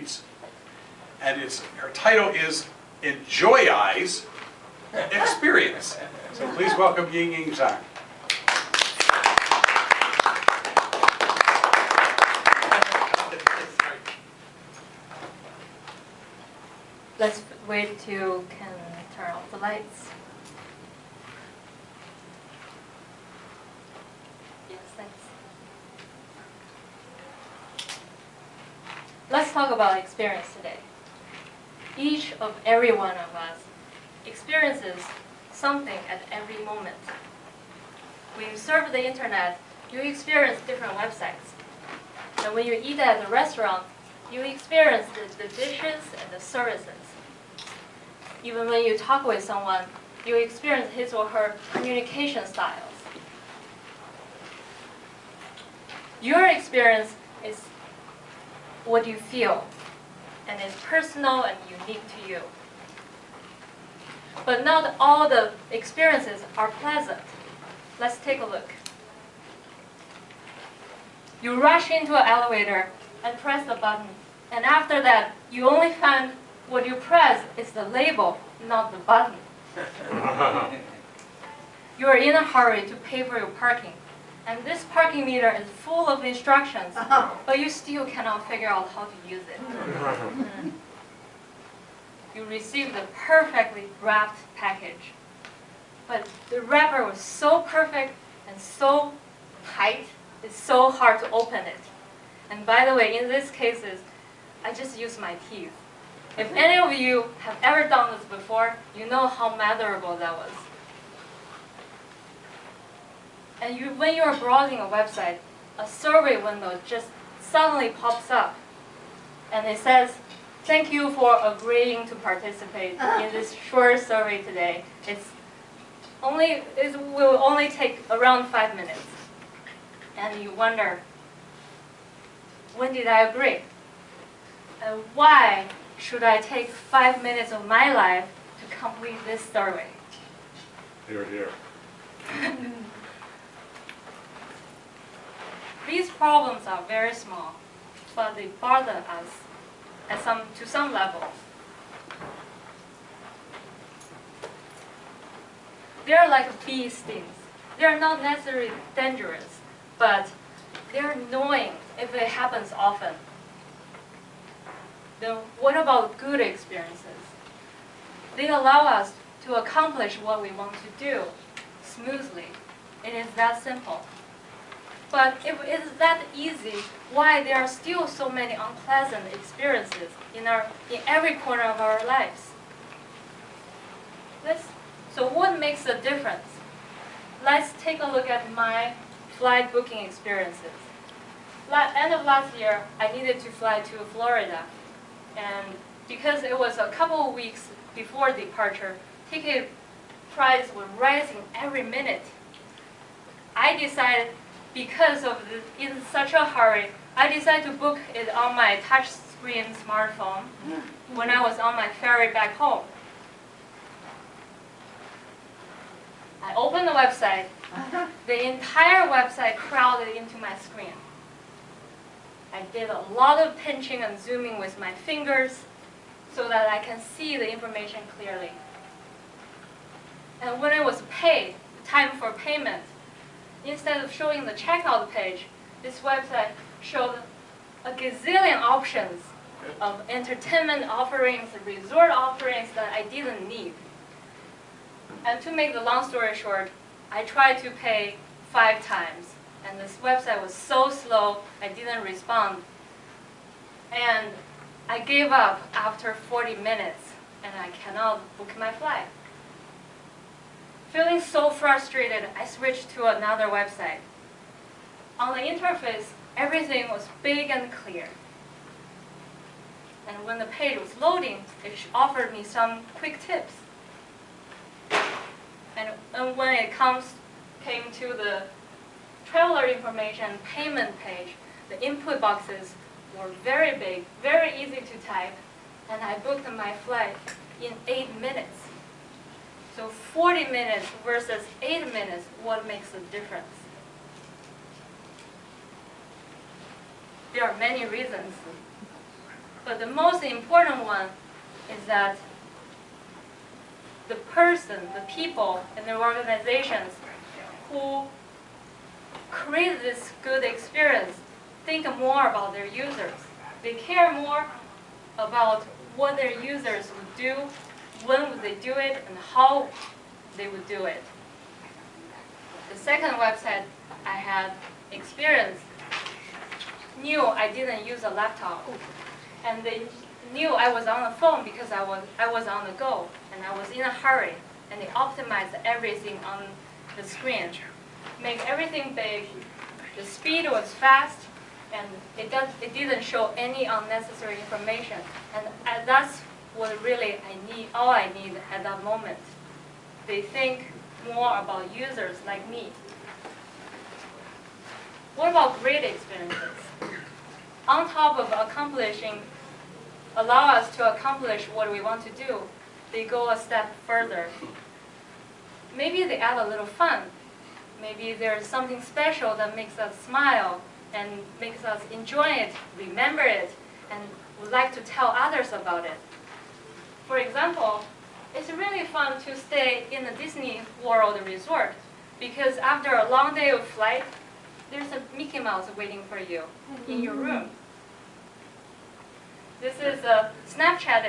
States, and her title is Enjoyize Experience. So please welcome Ying Zhang. Let's wait till can turn off the lights. Yes, thanks. Let's talk about experience today. Each of every one of us experiences something at every moment. When you surf the internet, you experience different websites. And when you eat at a restaurant, you experience the dishes and the services. Even when you talk with someone, you experience his or her communication styles. Your experience is what you feel, and it's personal and unique to you. But not all the experiences are pleasant. Let's take a look. You rush into an elevator and press the button, and after that, you only find what you press is the label, not the button. You are in a hurry to pay for your parking, and this parking meter is full of instructions, but you still cannot figure out how to use it. You received a perfectly wrapped package, but the wrapper was so perfect and so tight, it's so hard to open it. And by the way, in these cases, I just use my teeth. If any of you have ever done this before, you know how miserable that was. And when you are browsing a website, a survey window just suddenly pops up. And it says, "Thank you for agreeing to participate in this short survey today. It will only take around 5 minutes." And you wonder, when did I agree? And why should I take 5 minutes of my life to complete this survey? Here, here. These problems are very small, but they bother us to some level. They are like bee stings. They are not necessarily dangerous, but they are annoying if it happens often. Then what about good experiences? They allow us to accomplish what we want to do smoothly. It is that simple. But if it is that easy, why there are still so many unpleasant experiences in every corner of our lives? So what makes a difference? Let's take a look at my flight booking experiences. End of last year, I needed to fly to Florida. And because it was a couple of weeks before departure, ticket price was rising every minute. I decided, because of in such a hurry, I decided to book it on my touchscreen smartphone when I was on my ferry back home. I opened the website. The entire website crowded into my screen. I did a lot of pinching and zooming with my fingers so that I can see the information clearly. And when it was paid, the time for payment, instead of showing the checkout page, this website showed a gazillion options of entertainment offerings, resort offerings that I didn't need. And to make the long story short, I tried to pay 5 times. And this website was so slow, I didn't respond. And I gave up after 40 minutes, and I cannot book my flight. Feeling so frustrated, I switched to another website. On the interface, everything was big and clear. And when the page was loading, it offered me some quick tips. And when it came to the traveler information payment page, the input boxes were very big, very easy to type, and I booked my flight in 8 minutes. So 40 minutes versus 8 minutes, what makes a difference? There are many reasons. But the most important one is that the person, the people in the organizations who create this good experience think more about their users. They care more about what their users would do, when would they do it, and how they would do it. The second website I had experienced knew I didn't use a laptop, and they knew I was on the phone because I was on the go and I was in a hurry, and they optimized everything on the screen, make everything big. The speed was fast, and it didn't show any unnecessary information, and that's what really all I need at that moment. They think more about users like me. What about great experiences? On top of allow us to accomplish what we want to do, they go a step further. Maybe they add a little fun. Maybe there's something special that makes us smile and makes us enjoy it, remember it, and would like to tell others about it. For example, it's really fun to stay in the Disney World resort because after a long day of flight, there's a Mickey Mouse waiting for you in your room. This is Snapchat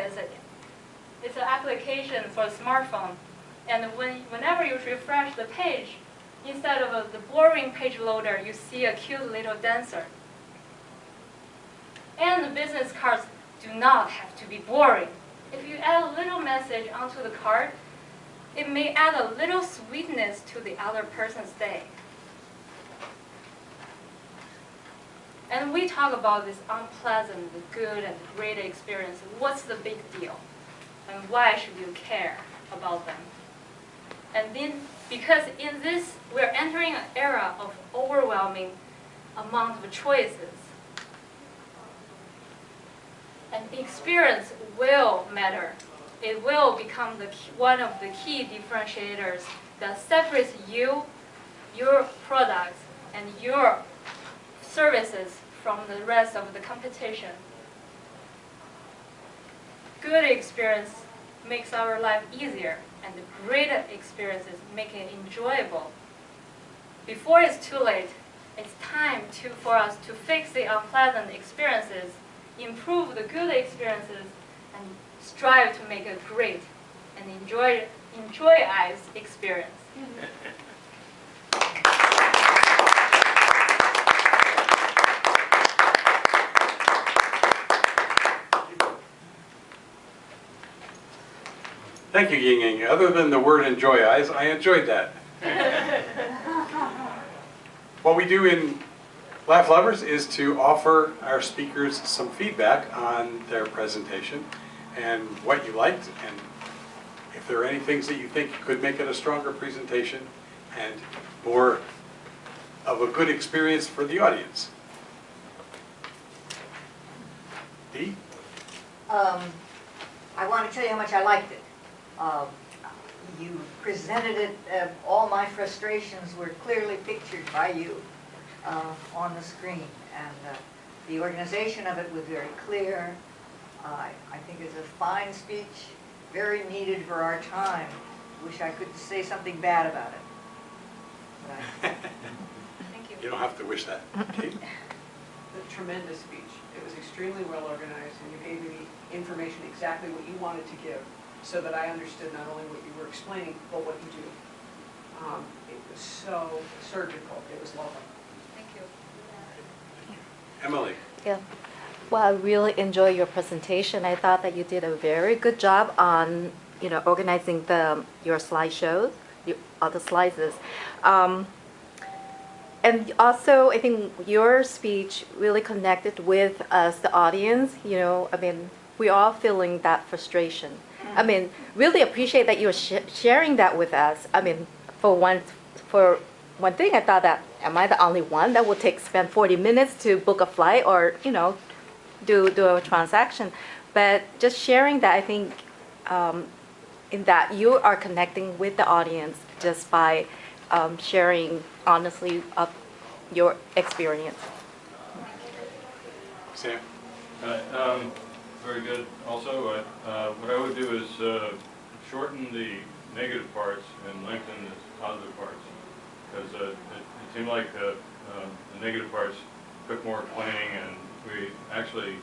it's an application for a smartphone, and whenever you refresh the page, instead of the boring page loader, you see a cute little dancer. And the business cards do not have to be boring. If you add a little message onto the card, it may add a little sweetness to the other person's day. And we talk about this unpleasant, the good, and the great experience. What's the big deal? And why should you care about them? And then, because in this, we're entering an era of overwhelming amount of choices. And experience will matter. It will become one of the key differentiators that separates you, your products, and your services from the rest of the competition. Good experience makes our life easier, and the great experiences make it enjoyable. Before it's too late, it's time for us to fix the unpleasant experiences, improve the good experiences, and strive to make a great and Enjoyize experience. Thank you, Ying Ying. Other than the word Enjoyize, I enjoyed that. What we do in Laugh Lovers is to offer our speakers some feedback on their presentation and what you liked, and if there are any things that you think could make it a stronger presentation and more of a good experience for the audience. Dee? I want to tell you how much I liked it. You presented it, all my frustrations were clearly pictured by you on the screen, and the organization of it was very clear. I think it's a fine speech, very needed for our time. Wish I could say something bad about it. Thank you. You don't have to wish that. Kate? A tremendous speech. It was extremely well organized, and you gave me information exactly what you wanted to give, so that I understood not only what you were explaining, but what you do. It was so surgical. It was lovely. Thank you. Emily? Yeah. Well, I really enjoyed your presentation. I thought that you did a very good job on, organizing your slideshows, all the slides. And also, I think your speech really connected with us, the audience. We're all feeling that frustration. Really appreciate that you're sharing that with us. For one thing, I thought that, am I the only one that will spend 40 minutes to book a flight or, do a transaction? But just sharing that, I think, in that you are connecting with the audience just by sharing honestly of your experience. Sam? very good. Also, what I would do is shorten the negative parts and lengthen the positive parts, because it seemed like the negative parts took more explaining, and we actually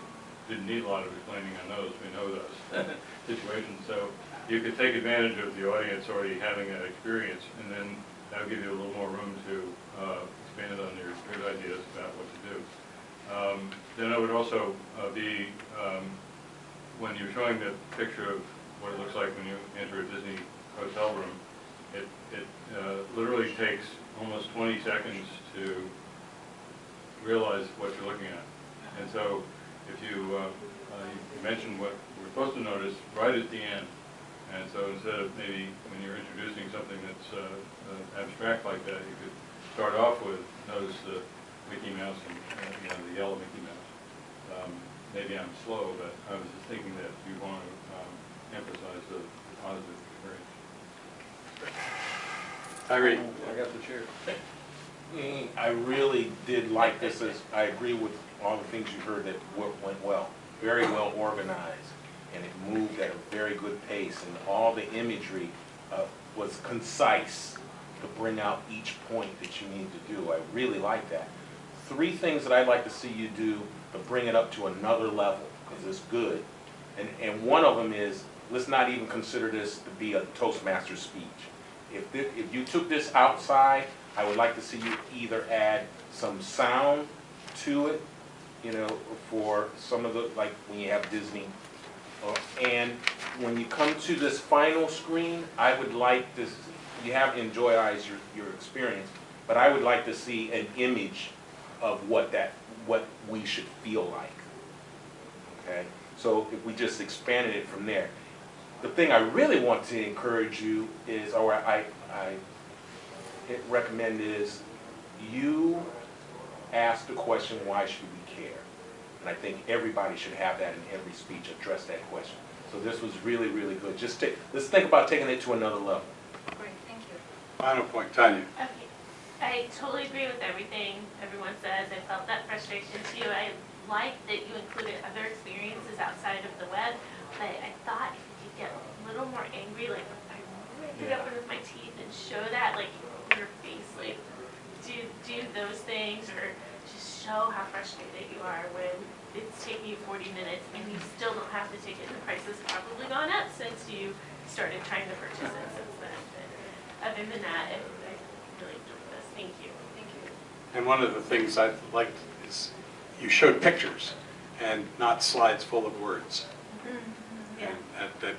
didn't need a lot of explaining on those. We know those situations, so you could take advantage of the audience already having that experience, and then that'll give you a little more room to expand on your good ideas about what to do. Then it would also be, when you're showing the picture of what it looks like when you enter a Disney hotel room, it literally takes almost 20 seconds to realize what you're looking at. And so if you mentioned what we're supposed to notice right at the end, and so instead of maybe when you're introducing something that's abstract like that, you could start off with notice the Mickey Mouse and the yellow Mickey Mouse. Maybe I'm slow, but I was just thinking that you want to emphasize the positive experience. I agree. I got the chair. I really did like this. I agree with all the things you heard that went well. Very well organized, and it moved at a very good pace, and all the imagery was concise to bring out each point that you need to do. I really like that. 3 things that I'd like to see you do to bring it up to another level, because it's good. And one of them is, let's not even consider this to be a Toastmaster speech. If you took this outside, I would like to see you either add some sound to it, for some of the, like when you have Disney. And when you come to this final screen, I would like this, you have Enjoyize your experience, but I would like to see an image of what we should feel like. Okay? So if we just expanded it from there. The thing I really want to encourage you is, or I recommend is, you ask the question, why should we care? And I think everybody should have that in every speech, address that question. So this was really, really good. Let's think about taking it to another level. Great, thank you. Final point, Tanya. Okay. I totally agree with everything everyone says. I felt that frustration too. I like that you included other experiences outside of the web, but I thought if you could get a little more angry, like I ripped it open with my teeth and show that, like your face, like do those things, or just show how frustrated you are when it's taking you 40 minutes and you still don't have the ticket. The price has probably gone up since you started trying to purchase it since then. But other than that, I really enjoyed this. Thank you. Thank you. And one of the things I liked is you showed pictures and not slides full of words. Yeah. And that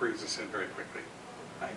brings us in very quickly. Thanks.